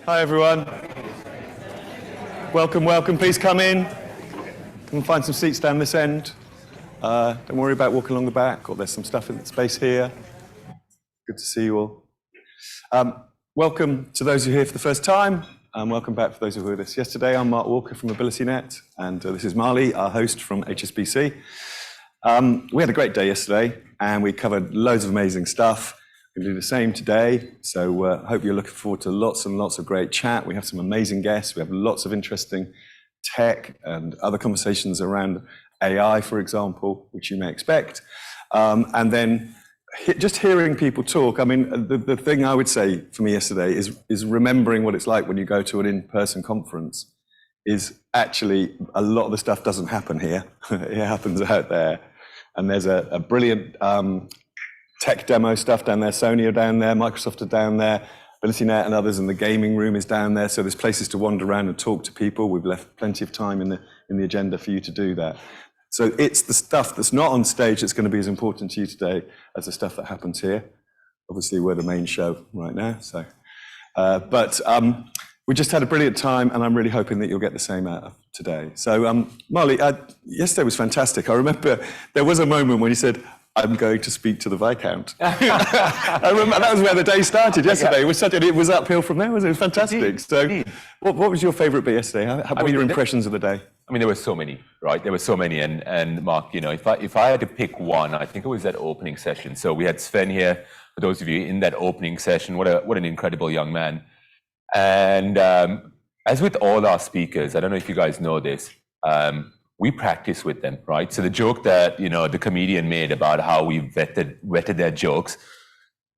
Hi, everyone. Welcome, welcome. Please come in. Come and find some seats down this end. Don't worry about walking along the back, or there's some stuff in the space here. Good to see you all. Welcome to those who are here for the first time, and welcome back for those who were with us yesterday. I'm Mark Walker from AbilityNet, and this is Mali, our host from HSBC. We had a great day yesterday, and we covered loads of amazing stuff. We're going to do the same today, so hope you're looking forward to lots and lots of great chat. We have some amazing guests. We have lots of interesting tech and other conversations around AI, for example, which you may expect. And then just hearing people talk. I mean, the thing I would say for me yesterday is remembering what it's like when you go to an in-person conference. Is actually a lot of the stuff doesn't happen here. It happens out there. And there's a brilliant tech demo stuff down there. Sony are down there, Microsoft are down there, AbilityNet and others, and the gaming room is down there. So there's places to wander around and talk to people. We've left plenty of time in the agenda for you to do that. So it's the stuff that's not on stage that's going to be as important to you today as the stuff that happens here. Obviously, we're the main show right now. So, we just had a brilliant time, and I'm really hoping that you'll get the same out of today. So, Mali, yesterday was fantastic. I remember there was a moment when you said, I'm going to speak to the Viscount. I remember that was where the day started yesterday. It was uphill from there, wasn't it? It was fantastic. Indeed, so indeed. What was your favourite bit yesterday? What were your impressions of the day? I mean, there were so many, right? There were so many. And Mark, you know, if I had to pick one, I think it was that opening session. So we had Sven here, for those of you in that opening session. What an incredible young man. And as with all our speakers, I don't know if you guys know this, we practice with them, right? So the joke that, you know, the comedian made about how we vetted their jokes,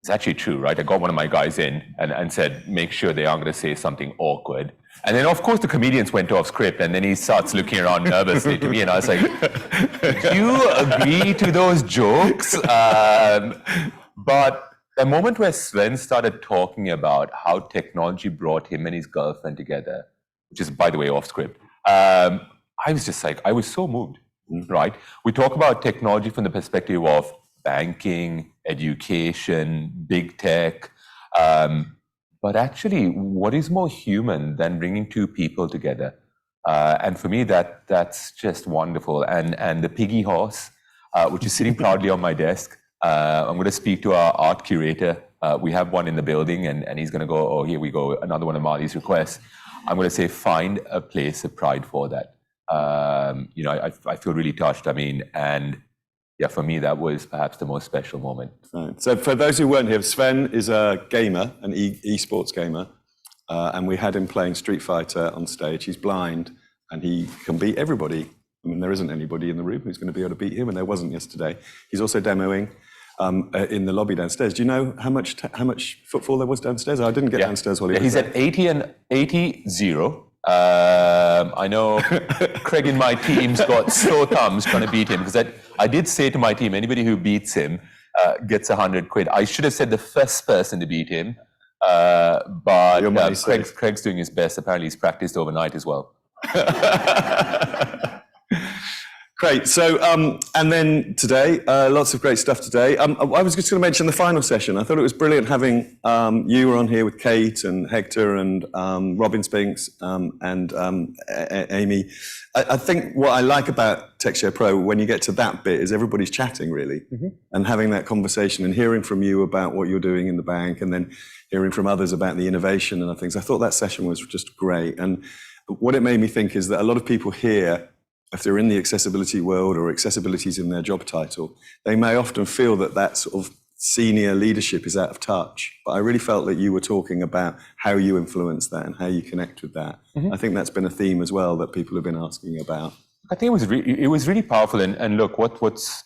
it's actually true, right? I got one of my guys in and said, make sure they aren't going to say something awkward. And then, of course, the comedians went off script, and then he starts looking around nervously to me, and I was like, do you agree to those jokes? But the moment where Sven started talking about how technology brought him and his girlfriend together, which is, by the way, off script, I was just like, I was so moved, right? We talk about technology from the perspective of banking, education, big tech, but actually, what is more human than bringing two people together? And for me, that's just wonderful. And the piggy horse, which is sitting proudly on my desk, I'm going to speak to our art curator. We have one in the building, and he's going to go, oh, here we go, another one of Mali's requests. I'm going to say, find a place of pride for that. You know, I feel really touched. I mean, and yeah, for me, that was perhaps the most special moment. Right. So for those who weren't here, Sven is a gamer, an esports gamer, and we had him playing Street Fighter on stage. He's blind, and he can beat everybody. I mean, there isn't anybody in the room who's going to be able to beat him, and there wasn't yesterday. He's also demoing in the lobby downstairs. Do you know how much footfall there was downstairs? I didn't get downstairs while he was he's there. At 80-0. I know Craig in my team's got sore thumbs trying to beat him, because I did say to my team, anybody who beats him gets 100 quid. I should have said the first person to beat him, but Craig's doing his best. Apparently he's practiced overnight as well. Great. So, and then today, lots of great stuff today. I was just going to mention the final session. I thought it was brilliant having you were on here with Kate and Hector and Robin Spinks and Amy. I think what I like about TechShare Pro, when you get to that bit, is everybody's chatting, really, and having that conversation and hearing from you about what you're doing in the bank, and then hearing from others about the innovation and other things. I thought that session was just great. And what it made me think is that a lot of people here, if they're in the accessibility world or accessibility is in their job title, they may often feel that that sort of senior leadership is out of touch. But I really felt that you were talking about how you influence that and how you connect with that. I think that's been a theme as well that people have been asking about. I think it was really powerful. And look, what's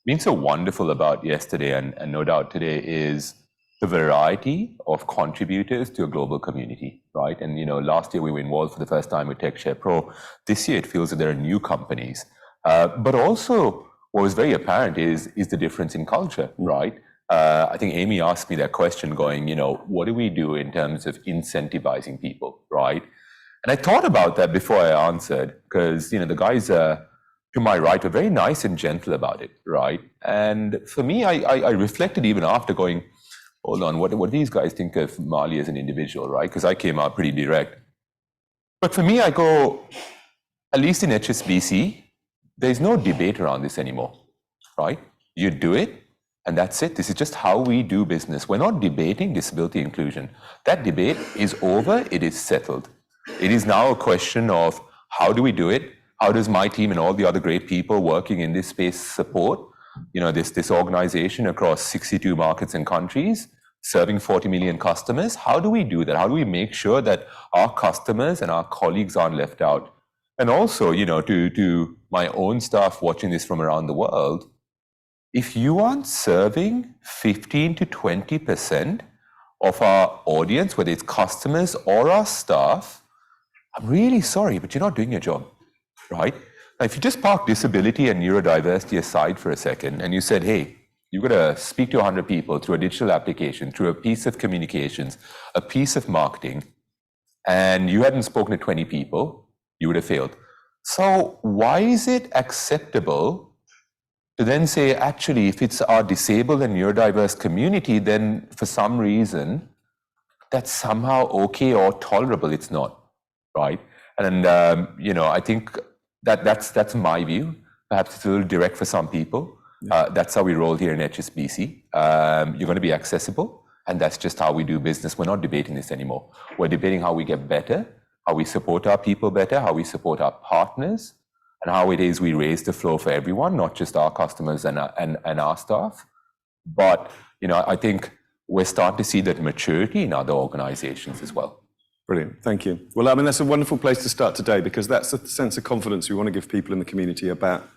been so wonderful about yesterday and no doubt today is the variety of contributors to a global community, right? And, you know, last year we were involved for the first time with TechShare Pro. This year it feels that there are new companies. But also what was very apparent is the difference in culture, right? I think Amy asked me that question going, you know, what do we do in terms of incentivizing people, right? And I thought about that before I answered, because, you know, the guys to my right were very nice and gentle about it, right? And for me, I reflected even after going, hold on, what do these guys think of Mali as an individual, right? Because I came out pretty direct. But for me, I go, at least in HSBC, there's no debate around this anymore, right? You do it, and that's it. This is just how we do business. We're not debating disability inclusion. That debate is over. It is settled. It is now a question of how do we do it? How does my team and all the other great people working in this space support, this organization across 62 markets and countries, serving 40 million customers? How do we do that? How do we make sure that our customers and our colleagues aren't left out? And also, to my own staff watching this from around the world, if you aren't serving 15 to 20% of our audience, whether it's customers or our staff, I'm really sorry, but you're not doing your job, right? Now, if you just park disability and neurodiversity aside for a second and you said, hey, you've got to speak to 100 people through a digital application, through a piece of communications, a piece of marketing, and you hadn't spoken to 20 people, you would have failed. So why is it acceptable to then say, actually, if it's our disabled and neurodiverse community, then for some reason, that's somehow okay or tolerable? It's not, right? And, I think that's my view. Perhaps it's a little direct for some people. That's how we roll here in HSBC. You're going to be accessible, and that's just how we do business. We're not debating this anymore. We're debating how we get better, how we support our people better, how we support our partners, and how it is we raise the flow for everyone, not just our customers and our staff. But, I think we're starting to see that maturity in other organizations as well. Brilliant, thank you. Well, that's a wonderful place to start today, because that's the sense of confidence we want to give people in the community about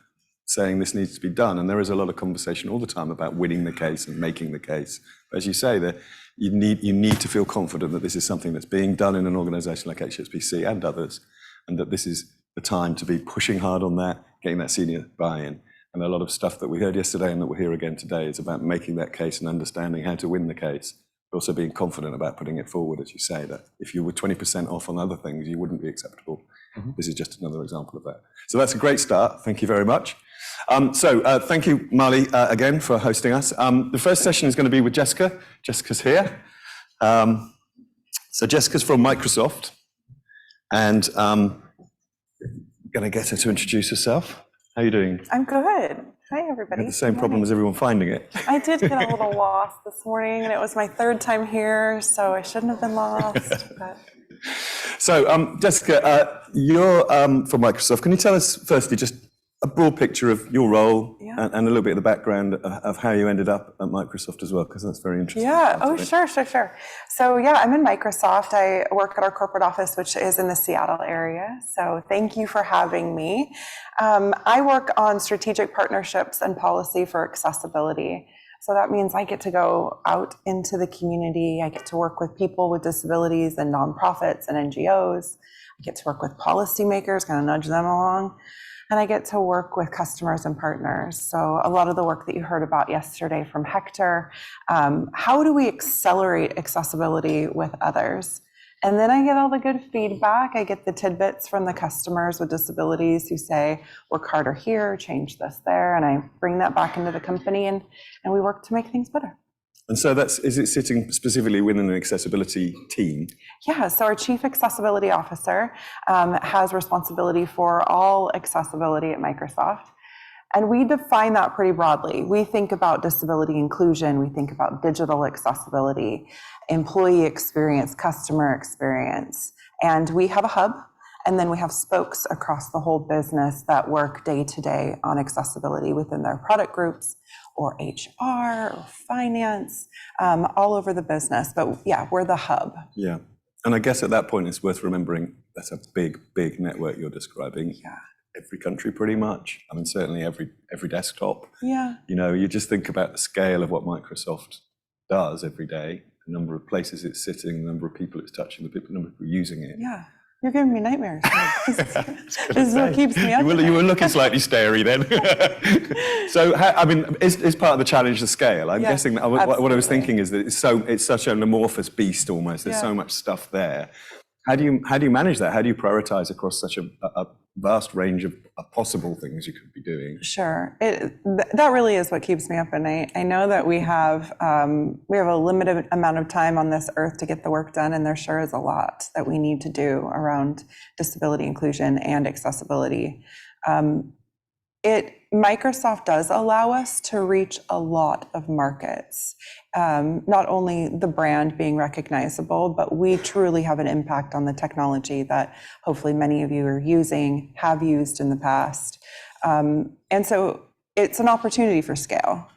saying this needs to be done. And there is a lot of conversation all the time about winning the case and making the case. But as you say, that you need to feel confident that this is something that's being done in an organization like HSBC and others, and that this is the time to be pushing hard on that, getting that senior buy-in. And a lot of stuff that we heard yesterday and that we'll hear again today is about making that case and understanding how to win the case, but also being confident about putting it forward, as you say, that if you were 20% off on other things, you wouldn't be acceptable. Mm-hmm. This is just another example of that. So that's a great start. Thank you very much. Thank you, Mali, again, for hosting us. The first session is going to be with Jessica. Jessica's here. So Jessica's from Microsoft, and going to get her to introduce herself. How are you doing? I'm good. Hi, everybody. You had the same problem as everyone finding it. I did get a little lost this morning, and it was my third time here, so I shouldn't have been lost. But... So, Jessica, you're from Microsoft. Can you tell us, firstly, just a broad picture of your role and a little bit of the background of how you ended up at Microsoft as well, because that's very interesting. Yeah, sure. So I'm in Microsoft. I work at our corporate office, which is in the Seattle area. So thank you for having me. I work on strategic partnerships and policy for accessibility. So that means I get to go out into the community. I get to work with people with disabilities and nonprofits and NGOs. I get to work with policymakers, kind of nudge them along. And I get to work with customers and partners. So a lot of the work that you heard about yesterday from Hector, how do we accelerate accessibility with others? And then I get all the good feedback. I get the tidbits from the customers with disabilities who say, work harder here, change this there. And I bring that back into the company, and we work to make things better. And so is it sitting specifically within an accessibility team? Yeah, so our Chief Accessibility Officer has responsibility for all accessibility at Microsoft. And we define that pretty broadly. We think about disability inclusion, we think about digital accessibility, employee experience, customer experience. And we have a hub, and then we have spokes across the whole business that work day to day on accessibility within their product groups, or HR, or finance, all over the business. But yeah, we're the hub. Yeah. And I guess at that point, it's worth remembering that's a big, big network you're describing. Yeah. Every country pretty much. I mean, certainly every desktop. Yeah. You just think about the scale of what Microsoft does every day, the number of places it's sitting, the number of people it's touching, the number of people using it. Yeah. You're giving me nightmares. This is what keeps me up. You were looking slightly starey then. So, is part of the challenge the scale? I'm guessing that what I was thinking is that it's such an amorphous beast almost. There's so much stuff there. How do you manage that? How do you prioritize across such a vast range of possible things you could be doing. Sure. That really is what keeps me up at night. I know that we have a limited amount of time on this earth to get the work done, and there sure is a lot that we need to do around disability inclusion and accessibility. Microsoft does allow us to reach a lot of markets. Not only the brand being recognizable, but we truly have an impact on the technology that hopefully many of you are using, have used in the past. And so it's an opportunity for scale.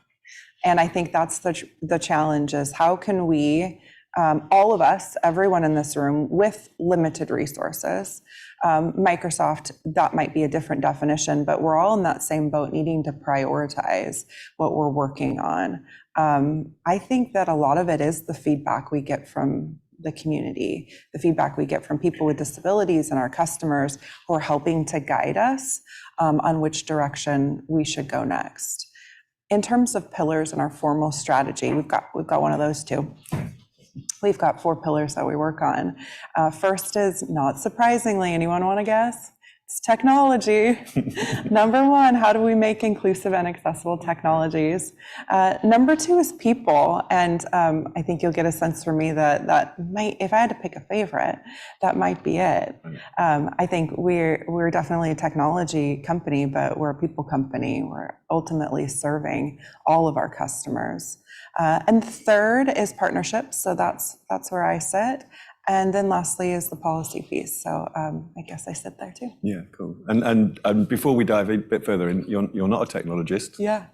And I think that's the challenge is how can we, all of us, everyone in this room with limited resources, Microsoft, that might be a different definition, but we're all in that same boat needing to prioritize what we're working on. I think that a lot of it is the feedback we get from the community, the feedback we get from people with disabilities and our customers who are helping to guide us on which direction we should go next. In terms of pillars in our formal strategy, we've got one of those too. We've got 4 pillars that we work on. First is, not surprisingly, anyone want to guess? It's technology. Number 1, how do we make inclusive and accessible technologies? Number 2 is people. And I think you'll get a sense from me that might, if I had to pick a favorite, that might be it. I think we're definitely a technology company, but we're a people company. We're ultimately serving all of our customers. And third is partnerships. So that's where I sit. And then lastly is the policy piece. So I guess I sit there too. Yeah, cool. And before we dive a bit further in, you're not a technologist. Yeah.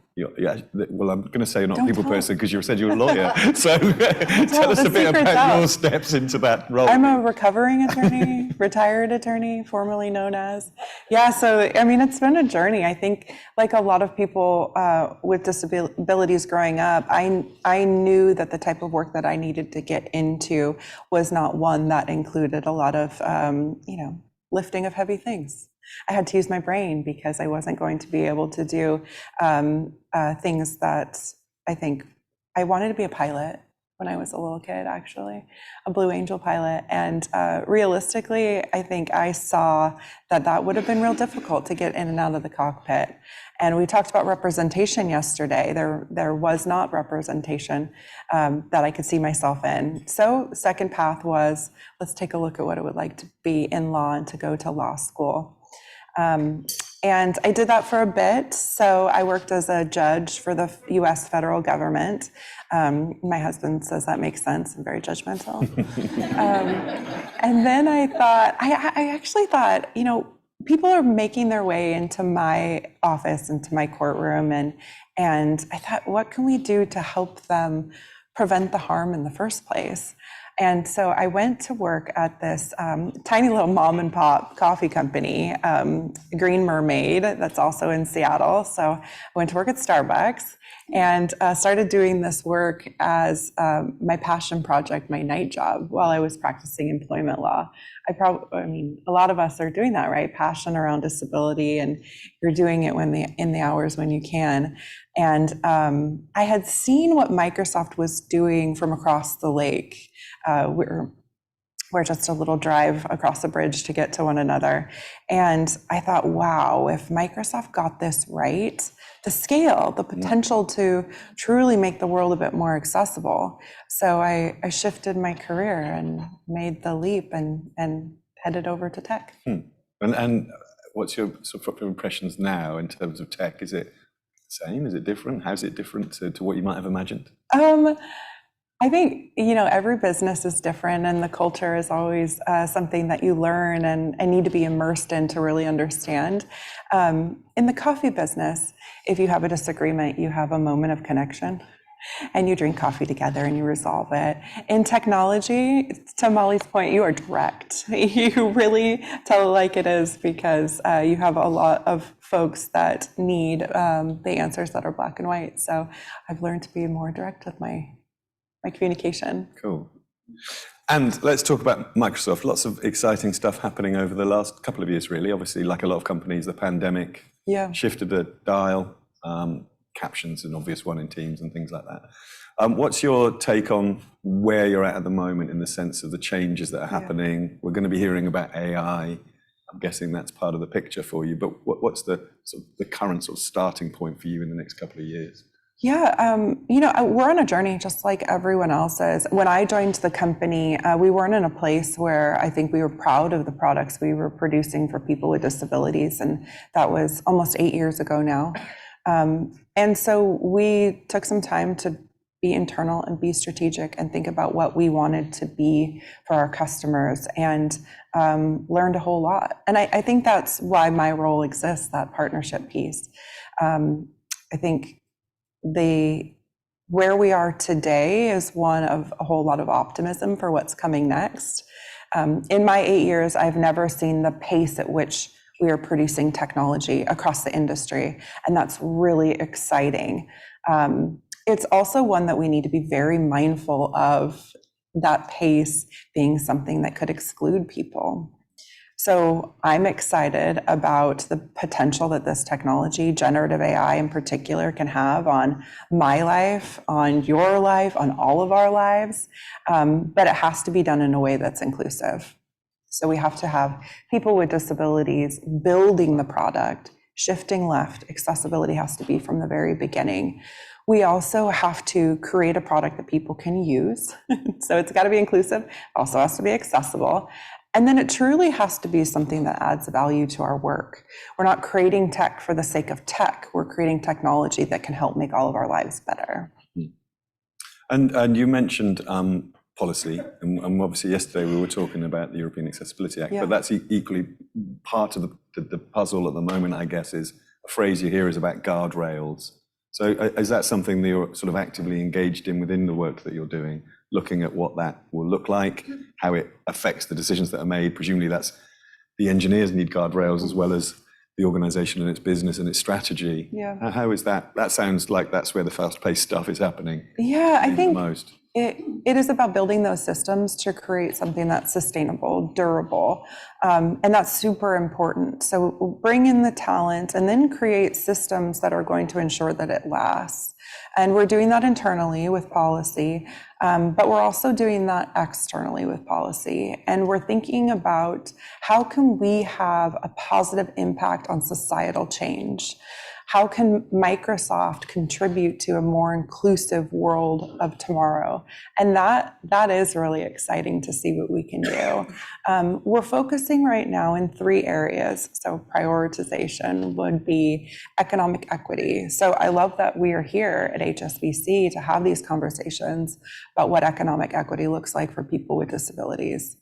Well, I'm going to say you're not a Don't people tell. person because you said you're a lawyer. So tell us The a bit secret's about out. your steps into that role. I'm a recovering attorney, retired attorney, formerly known as. Yeah, so I mean, it's been a journey. I think like a lot of people with disabilities growing up, I knew that the type of work that I needed to get into was not one that included a lot of, lifting of heavy things. I had to use my brain because I wasn't going to be able to do things that I think I wanted to be a pilot when I was a little kid, actually, a Blue Angel pilot. And realistically, I think I saw that would have been real difficult to get in and out of the cockpit. And we talked about representation yesterday. There was not representation that I could see myself in. So second path was, let's take a look at what it would like to be in law and to go to law school. And I did that for a bit. So I worked as a judge for the US federal government. My husband says that makes sense. I'm very judgmental. And then I actually thought, people are making their way into my office, into my courtroom. And I thought, what can we do to help them prevent the harm in the first place? And so I went to work at this tiny little mom and pop coffee company, Green Mermaid, that's also in Seattle. So I went to work at Starbucks and started doing this work as my passion project, my night job, while I was practicing employment law. A lot of us are doing that, right? Passion around disability, and you're doing it in the hours when you can. And I had seen what Microsoft was doing from across the lake. We're just a little drive across the bridge to get to one another. And I thought, wow, if Microsoft got this right, the scale, the potential to truly make the world a bit more accessible. So I shifted my career and made the leap and headed over to tech. And what's your sort of impressions now in terms of tech? Is it the same? Is it different? How's it different to what you might have imagined? I think, every business is different, and the culture is always something that you learn and need to be immersed in to really understand. In the coffee business, if you have a disagreement, you have a moment of connection and you drink coffee together and you resolve it. In technology, to Mali's point, you are direct. You really tell it like it is because you have a lot of folks that need the answers that are black and white. So I've learned to be more direct with my communication. Cool. And let's talk about Microsoft. Lots of exciting stuff happening over the last couple of years, really. Obviously, like a lot of companies, the pandemic shifted the dial. Captions an obvious one in Teams and things like that. What's your take on where you're at the moment in the sense of the changes that are happening? We're going to be hearing about AI I'm guessing that's part of the picture for you, but what's the sort of the current sort of starting point for you in the next couple of years? Yeah, we're on a journey just like everyone else is. When I joined the company, we weren't in a place where I think we were proud of the products we were producing for people with disabilities, and that was almost 8 years ago now. And so we took some time to be internal and be strategic and think about what we wanted to be for our customers, and learned a whole lot. And I think that's why my role exists, that partnership piece. I think where we are today is one of a whole lot of optimism for what's coming next. In my 8 years, I've never seen the pace at which we are producing technology across the industry, and that's really exciting. It's also one that we need to be very mindful of, that pace being something that could exclude people. So I'm excited about the potential that this technology, generative AI in particular, can have on my life, on your life, on all of our lives. But it has to be done in a way that's inclusive. So we have to have people with disabilities building the product, shifting left. Accessibility has to be from the very beginning. We also have to create a product that people can use. So it's got to be inclusive, also has to be accessible. And then it truly has to be something that adds value to our work. We're not creating tech for the sake of tech. We're creating technology that can help make all of our lives better. And you mentioned policy, and obviously yesterday we were talking about the European Accessibility Act, but that's equally part of the puzzle at the moment, I guess, is a phrase you hear is about guardrails. So is that something that you're sort of actively engaged in within the work that you're doing, looking at what that will look like, how it affects the decisions that are made? Presumably that's the engineers need guardrails as well as the organization and its business and its strategy. Yeah. How is that? That sounds like that's where the fast-paced stuff is happening. Yeah, I think the most. It is about building those systems to create something that's sustainable, durable, and that's super important. So bring in the talent and then create systems that are going to ensure that it lasts. And we're doing that internally with policy, but we're also doing that externally with policy. And we're thinking about how can we have a positive impact on societal change? How can Microsoft contribute to a more inclusive world of tomorrow? And that is really exciting to see what we can do. We're focusing right now in 3 areas. So prioritization would be economic equity. So I love that we are here at HSBC to have these conversations about what economic equity looks like for people with disabilities.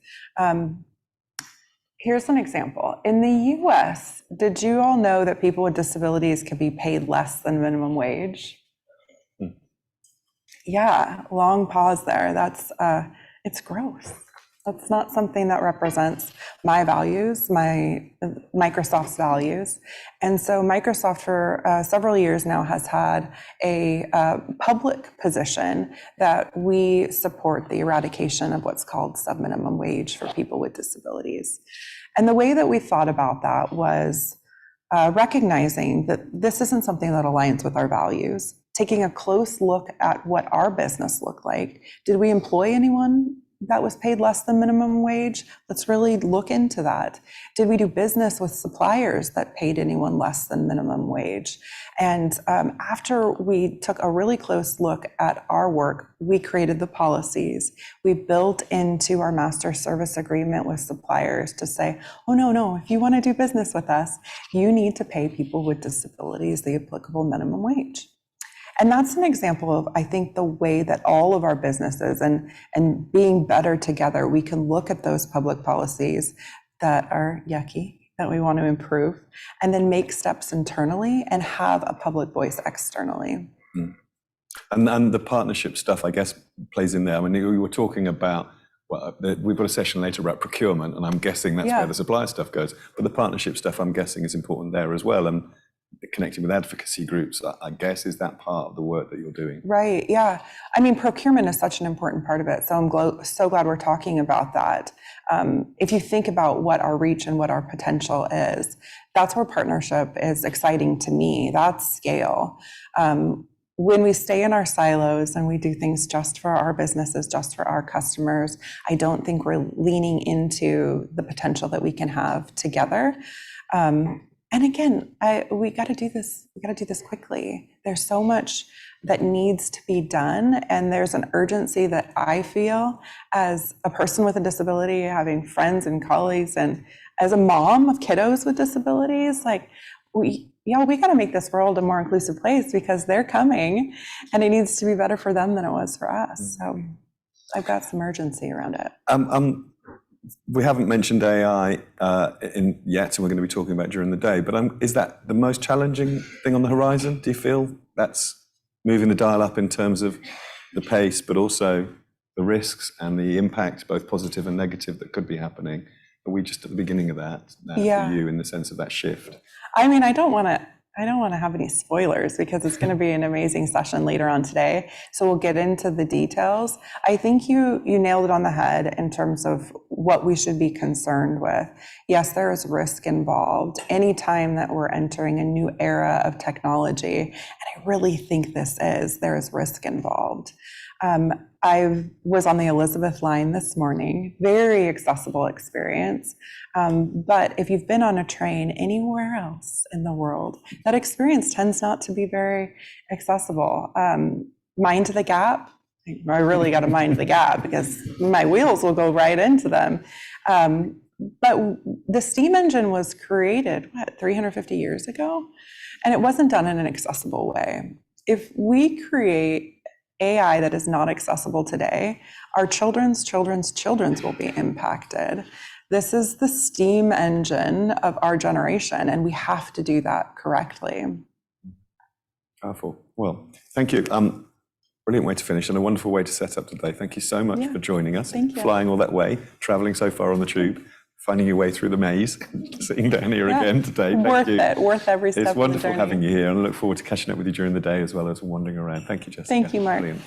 Here's an example. In the US, did you all know that people with disabilities can be paid less than minimum wage? Yeah, long pause there. It's gross. That's not something that represents my values, Microsoft's values. And so Microsoft for several years now has had a public position that we support the eradication of what's called subminimum wage for people with disabilities. And the way that we thought about that was recognizing that this isn't something that aligns with our values, taking a close look at what our business looked like. Did we employ anyone that was paid less than minimum wage? Let's really look into that. Did we do business with suppliers that paid anyone less than minimum wage? And after we took a really close look at our work, we created the policies. We built into our master service agreement with suppliers to say, oh, no, if you want to do business with us, you need to pay people with disabilities the applicable minimum wage. And that's an example of, I think, the way that all of our businesses and being better together, we can look at those public policies that are yucky, that we want to improve, and then make steps internally and have a public voice externally. And the partnership stuff, I guess, plays in there. I mean, we were talking about, well, we've got a session later about procurement, and I'm guessing that's where the supplier stuff goes. But the partnership stuff, I'm guessing, is important there as well. And connecting with advocacy groups, I guess, is that part of the work that you're doing? Right, yeah. I mean, procurement is such an important part of it. So I'm so glad we're talking about that. If you think about what our reach and what our potential is, that's where partnership is exciting to me. That's scale. when we stay in our silos and we do things just for our businesses, just for our customers, I don't think we're leaning into the potential that we can have together. And again, we got to do this. We got to do this quickly. There's so much that needs to be done, and there's an urgency that I feel as a person with a disability, having friends and colleagues, and as a mom of kiddos with disabilities. Like, we got to make this world a more inclusive place because they're coming, and it needs to be better for them than it was for us. So, I've got some urgency around it. We haven't mentioned AI yet, and we're going to be talking about it during the day, but is that the most challenging thing on the horizon? Do you feel that's moving the dial up in terms of the pace, but also the risks and the impact, both positive and negative, that could be happening? Are we just at the beginning of that for you, in the sense of that shift? I mean, I don't want to have any spoilers because it's going to be an amazing session later on today. So we'll get into the details. I think you nailed it on the head in terms of what we should be concerned with. Yes, there is risk involved anytime that we're entering a new era of technology. And I really think there is risk involved. I was on the Elizabeth line this morning, very accessible experience. But if you've been on a train anywhere else in the world, that experience tends not to be very accessible. Mind the gap. I really got to mind the gap because my wheels will go right into them. But the steam engine was created, 350 years ago? And it wasn't done in an accessible way. If we create AI that is not accessible today, our children's will be impacted. This is the steam engine of our generation, and we have to do that correctly. Powerful. Well, thank you. Brilliant way to finish and a wonderful way to set up today. Thank you so much for joining us. Thank you. Flying all that way, traveling so far on the tube, finding your way through the maze, sitting down here again today. Thank you. Worth every step. It's wonderful having you here, and I look forward to catching up with you during the day as well as wandering around. Thank you, Jessica. Thank you, Mark. Brilliant.